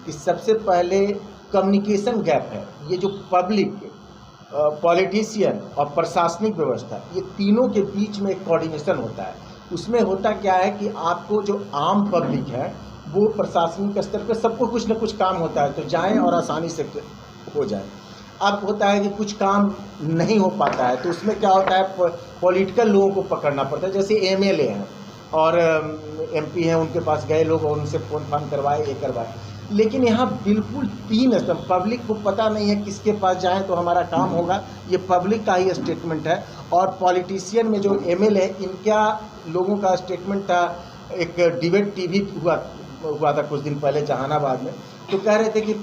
कि सबसे पहले कम्युनिकेशन गैप है। ये जो पब्लिक, पॉलिटिशियन और प्रशासनिक व्यवस्था, ये तीनों के बीच में एक कोऑर्डिनेशन होता है। उसमें होता क्या है कि आपको जो आम पब्लिक है वो प्रशासनिक स्तर पर सबको कुछ न कुछ काम होता है तो जाएं और आसानी से हो जाए। अब होता है कि कुछ काम नहीं हो पाता है तो उसमें क्या होता है, पॉलिटिकल लोगों को पकड़ना पड़ता है। जैसे एमएलए हैं और एमपी हैं, उनके पास गए लोग और उनसे फ़ोन फान करवाए, ये करवाए। लेकिन यहाँ बिल्कुल तीन स्तंभ, पब्लिक को पता नहीं है किसके पास जाएं तो हमारा काम होगा, ये पब्लिक का ही स्टेटमेंट है। और पॉलिटिशियन में जो एमएलए, इनका लोगों का स्टेटमेंट था। एक डिबेट टीवी हुआ था कुछ दिन पहले जहानाबाद में, तो कह रहे थे कि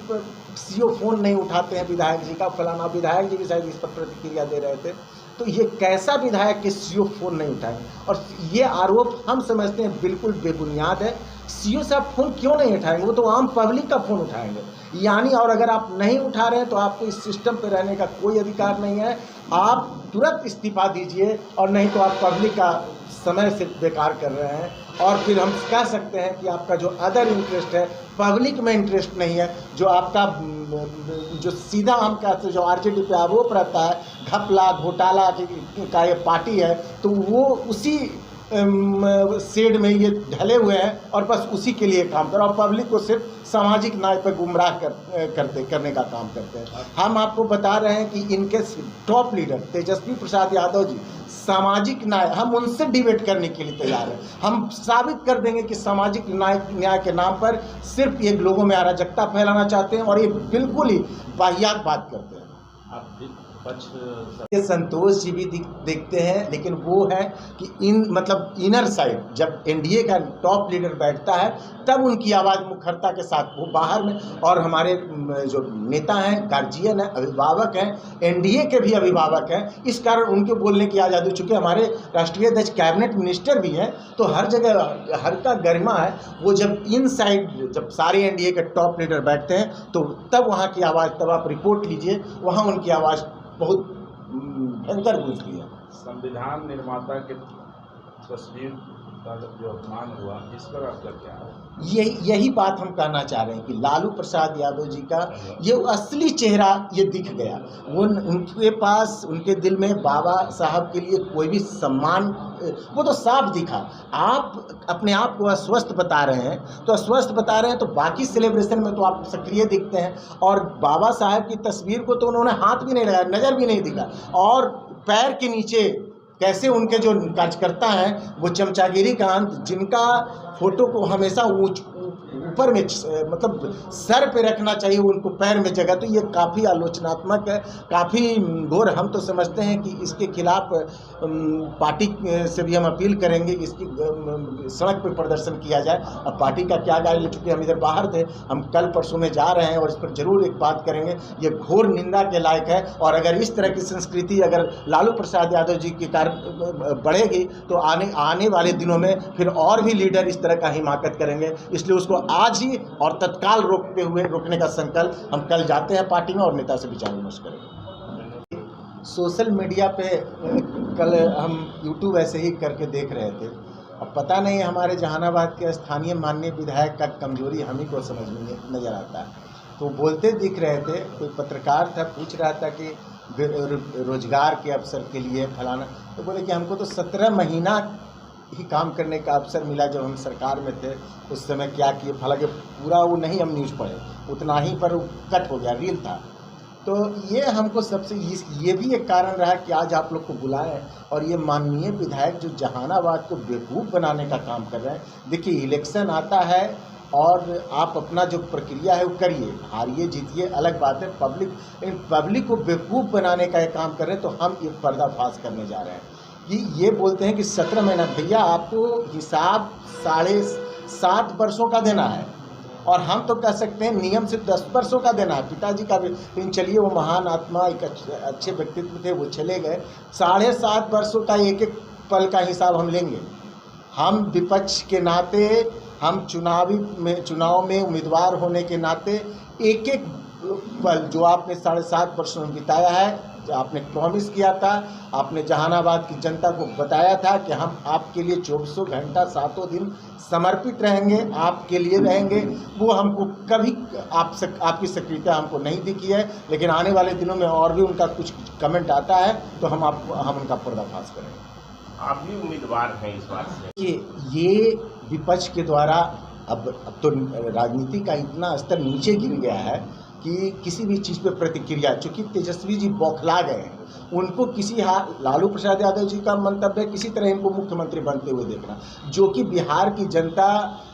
सीओ फ़ोन नहीं उठाते हैं विधायक जी का, फलाना। विधायक जी भी शायद इस पर प्रतिक्रिया दे रहे थे। तो ये कैसा विधायक कि सीओ फ़ोन नहीं उठाएंगे, और ये आरोप हम समझते हैं बिल्कुल बेबुनियाद है। सीओ साहब फ़ोन क्यों नहीं उठाएंगे, वो तो आम पब्लिक का फ़ोन उठाएंगे यानी। और अगर आप नहीं उठा रहे हैं तो आपको इस सिस्टम पे रहने का कोई अधिकार नहीं है। आप तुरंत इस्तीफा दीजिए, और नहीं तो आप पब्लिक का समय से बेकार कर रहे हैं। और फिर हम कह सकते हैं कि आपका जो अदर इंटरेस्ट है, पब्लिक में इंटरेस्ट नहीं है। जो आपका जो सीधा हम कहते हैं जो आरजेडी पे आरोप रहता है, घपला घोटाला का ये पार्टी है, तो वो उसी शेड में ये ढले हुए हैं और बस उसी के लिए काम कर, और पब्लिक को सिर्फ सामाजिक न्याय पर गुमराह करने का काम करते हैं। हम आपको बता रहे हैं कि इनके टॉप लीडर तेजस्वी प्रसाद यादव जी सामाजिक न्याय, हम उनसे डिबेट करने के लिए तैयार हैं। हम साबित कर देंगे कि सामाजिक न्याय के नाम पर सिर्फ ये लोगों में अराजकता फैलाना चाहते हैं, और ये बिल्कुल ही वाहियात बात करते हैं। ये संतोष जी भी देखते हैं, लेकिन वो है कि मतलब इनर साइड जब एनडीए का टॉप लीडर बैठता है तब उनकी आवाज़ मुखरता के साथ वो बाहर में, और हमारे जो नेता हैं, गार्जियन हैं, अभिभावक हैं, एनडीए के भी अभिभावक हैं, इस कारण उनके बोलने की आज़ादी। चूँकि हमारे राष्ट्रीय अध्यक्ष कैबिनेट मिनिस्टर भी हैं, तो हर जगह हर का गरिमा है। वो जब इन साइड जब सारे एनडीए के टॉप लीडर बैठते हैं तो तब वहाँ की आवाज़, तब आप रिपोर्ट लीजिए, वहाँ उनकी आवाज़ बहुत भयंकर गूंजती है। संविधान निर्माता के तस्वीर का जो अपमान हुआ, इस पर आपका क्या है? यही बात हम कहना चाह रहे हैं कि लालू प्रसाद यादव जी का ये असली चेहरा ये दिख गया। वो उनके पास, उनके दिल में बाबा साहब के लिए कोई भी सम्मान, वो तो साफ दिखा। आप अपने आप को अस्वस्थ बता रहे हैं, तो अस्वस्थ बता रहे हैं तो बाकी सेलिब्रेशन में तो आप सक्रिय दिखते हैं, और बाबा साहब की तस्वीर को तो उन्होंने हाथ भी नहीं लगाया, नज़र भी नहीं दिखा। और पैर के नीचे कैसे उनके जो कार्यकर्ता हैं वो चमचागिरी का अंत, जिनका फोटो को हमेशा ऊपर में मतलब सर पे रखना चाहिए, उनको पैर में जगह, तो ये काफ़ी आलोचनात्मक है, काफ़ी घोर। हम तो समझते हैं कि इसके खिलाफ पार्टी से भी हम अपील करेंगे, इसकी सड़क पे प्रदर्शन किया जाए। अब पार्टी का क्या गाइड, चूँकि हम इधर बाहर थे, हम कल परसों में जा रहे हैं और इस पर जरूर एक बात करेंगे। ये घोर निंदा के लायक है, और अगर इस तरह की संस्कृति अगर लालू प्रसाद यादव जी की बढ़ेगी तो आने वाले दिनों में फिर और भी लीडर इस तरह का हिमाकत करेंगे। इसलिए उसको आज ही और तत्काल रोकने का संकल्प हम कल जाते हैं पार्टी में और नेता से विचार विमर्श करेंगे। सोशल मीडिया पे कल हम यूट्यूब ऐसे ही करके देख रहे थे, अब पता नहीं हमारे जहानाबाद के स्थानीय माननीय विधायक का कमजोरी हम ही को समझ में नज़र आता है। तो बोलते दिख रहे थे, कोई पत्रकार था, पूछ रहा था कि रोजगार के अवसर के लिए फलाना, तो बोले कि हमको तो 17 महीना ही काम करने का अवसर मिला जब हम सरकार में थे, उस समय क्या किए। हालांकि पूरा वो नहीं हम न्यूज़ पढ़े, उतना ही पर कट हो गया, रील था। तो ये हमको सबसे ये भी एक कारण रहा कि आज आप लोग को बुलाएं, और ये माननीय विधायक जो जहानाबाद को बेवकूफ़ बनाने का काम कर रहे हैं। देखिए, इलेक्शन आता है और आप अपना जो प्रक्रिया है वो करिए, हारिए जीतिए अलग बात है। पब्लिक को बेवकूफ़ बनाने का एक काम कर रहे हैं, तो हम ये पर्दाफाश करने जा रहे हैं कि ये बोलते हैं कि 17 महीना। भैया, आपको हिसाब 7.5 वर्षों का देना है, और हम तो कह सकते हैं नियम से 10 वर्षों का देना है। पिताजी का भी, लेकिन चलिए वो महान आत्मा, एक अच्छे व्यक्तित्व थे, वो चले गए। 7.5 वर्षों का एक एक पल का हिसाब हम लेंगे। हम विपक्ष के नाते, हम चुनाव में उम्मीदवार होने के नाते एक एक पल जो आपने 7.5 वर्ष में बिताया है, जो आपने प्रॉमिस किया था, आपने जहानाबाद की जनता को बताया था कि हम आपके लिए 24 घंटा 7 दिन समर्पित रहेंगे, आपके लिए रहेंगे, वो हमको कभी आपकी सक्रियता हमको नहीं दिखी है। लेकिन आने वाले दिनों में और भी उनका कुछ कमेंट आता है तो हम उनका पर्दाफाश करेंगे। आप भी उम्मीदवार हैं इस बात से? ये विपक्ष के द्वारा अब तो राजनीति का इतना स्तर नीचे गिर गया है कि किसी भी चीज़ पे प्रतिक्रिया, चूँकि तेजस्वी जी बौखला गए हैं, उनको लालू प्रसाद यादव जी का मंतव्य किसी तरह इनको मुख्यमंत्री बनते हुए देखना, जो कि बिहार की जनता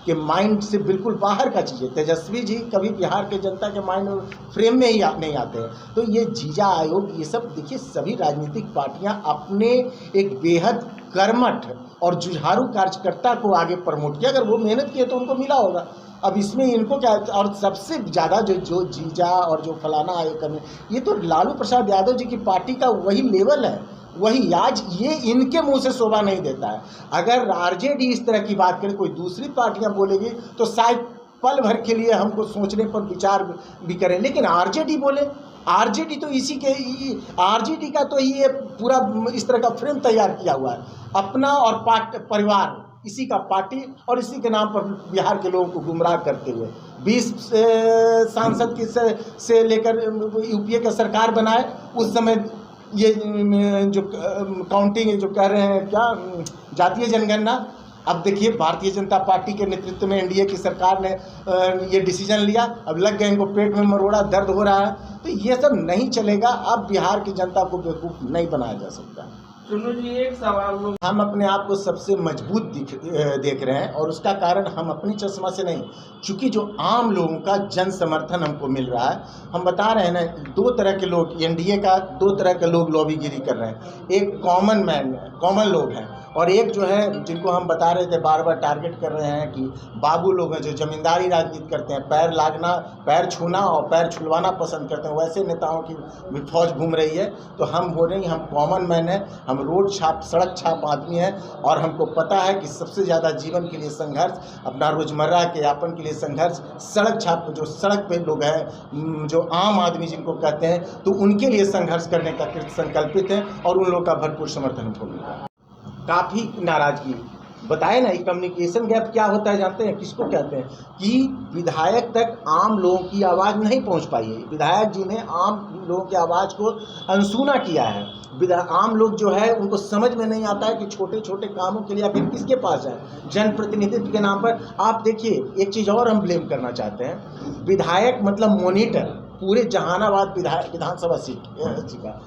के माइंड से बिल्कुल बाहर का चीज़ है। तेजस्वी जी कभी बिहार के जनता के माइंड फ्रेम में ही नहीं आते हैं। तो ये जीजा आयोग, ये सब देखिए, सभी राजनीतिक पार्टियां अपने एक बेहद कर्मठ और जुझारू कार्यकर्ता को आगे प्रमोट किया। अगर वो मेहनत किए तो उनको मिला होगा। अब इसमें इनको क्या, और सबसे ज़्यादा जो जीजा और जो फलाना आयोग करने, ये तो लालू प्रसाद यादव जी की पार्टी का वही लेवल है, वही आज ये इनके मुंह से शोभा नहीं देता है। अगर आरजेडी इस तरह की बात करे, कोई दूसरी पार्टियां बोलेगी तो शायद पल भर के लिए हमको सोचने पर विचार भी करें, लेकिन आरजेडी बोले, आरजेडी तो आरजेडी का तो ये पूरा इस तरह का फ्रेम तैयार किया हुआ है, अपना और परिवार, इसी का पार्टी और इसी के नाम पर बिहार के लोगों को गुमराह करते हुए 20 सांसद से लेकर यूपीए का सरकार बनाए। उस समय ये जो काउंटिंग जो कह रहे हैं, क्या जातीय जनगणना, अब देखिए भारतीय जनता पार्टी के नेतृत्व में एनडीए की सरकार ने ये डिसीजन लिया, अब लग गए इनको पेट में मरोड़ा, दर्द हो रहा है। तो ये सब नहीं चलेगा। अब बिहार की जनता को बेवकूफ़ नहीं बनाया जा सकता। चुन्नू जी, एक सवाल, हम अपने आप को सबसे मजबूत देख रहे हैं, और उसका कारण हम अपनी चश्मा से नहीं, चूँकि जो आम लोगों का जन समर्थन हमको मिल रहा है। हम बता रहे हैं ना, 2 तरह के लोग, एनडीए का 2 तरह के लोग लॉबीगिरी कर रहे हैं। एक कॉमन लोग हैं, और एक जो है जिनको हम बता रहे थे, बार बार टारगेट कर रहे हैं कि बाबू लोग हैं जो जमींदारी राजनीति करते हैं, पैर छूना और पैर छुलवाना पसंद करते हैं, वैसे नेताओं की भी फौज घूम रही है। तो हम बोल रहे हैं, हम कॉमन मैन हैं, हम रोड छाप, सड़क छाप आदमी हैं, और हमको पता है कि सबसे ज़्यादा जीवन के लिए संघर्ष, अपना रोज़मर्रा के यापन के लिए संघर्ष, सड़क छाप, जो सड़क पे लोग हैं, जो आम आदमी जिनको कहते हैं, तो उनके लिए संघर्ष करने का संकल्पित है, और उन लोगों का भरपूर समर्थन हमको मिल रहा है। काफ़ी नाराज़गी बताए ना, कम्युनिकेशन गैप क्या होता है जानते हैं, किसको कहते हैं, कि विधायक तक आम लोगों की आवाज़ नहीं पहुंच पाई है। विधायक जी ने आम लोगों की आवाज़ को अनसुना किया है। आम लोग जो है उनको समझ में नहीं आता है कि छोटे छोटे कामों के लिए आखिर किसके पास जाए, जनप्रतिनिधित्व के नाम पर। आप देखिए, एक चीज़ और हम ब्लेम करना चाहते हैं, विधायक मतलब मॉनिटर पूरे जहानाबाद विधानसभा सीट का।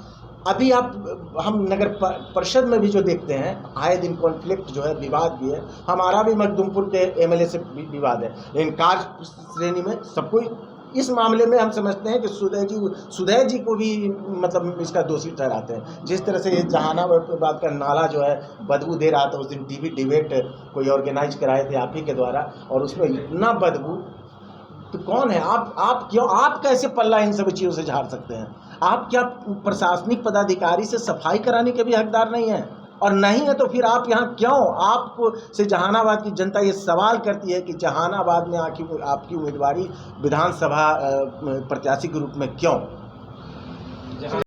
अभी हम नगर परिषद में भी जो देखते हैं, आए दिन कॉन्फ्लिक्ट जो है, विवाद भी है। हमारा भी मखदुमपुर के एमएलए से विवाद है, लेकिन कार्य श्रेणी में सब कोई इस मामले में हम समझते हैं कि सुदय जी को भी मतलब इसका दोषी ठहराते हैं। जिस तरह से ये जहानाबाद का नाला जो है बदबू दे रहा था, उस दिन टीवी डिबेट कोई ऑर्गेनाइज कराए थे आप ही के द्वारा, और उसमें इतना बदबू, तो कौन है आप कैसे पल्ला इन सब चीज़ों से झाड़ सकते हैं? आप क्या प्रशासनिक पदाधिकारी से सफाई कराने के भी हकदार नहीं हैं? और नहीं है तो फिर आप यहाँ क्यों? आपको से जहानाबाद की जनता ये सवाल करती है कि जहानाबाद में आपकी उम्मीदवारी विधानसभा प्रत्याशी के रूप में क्यों?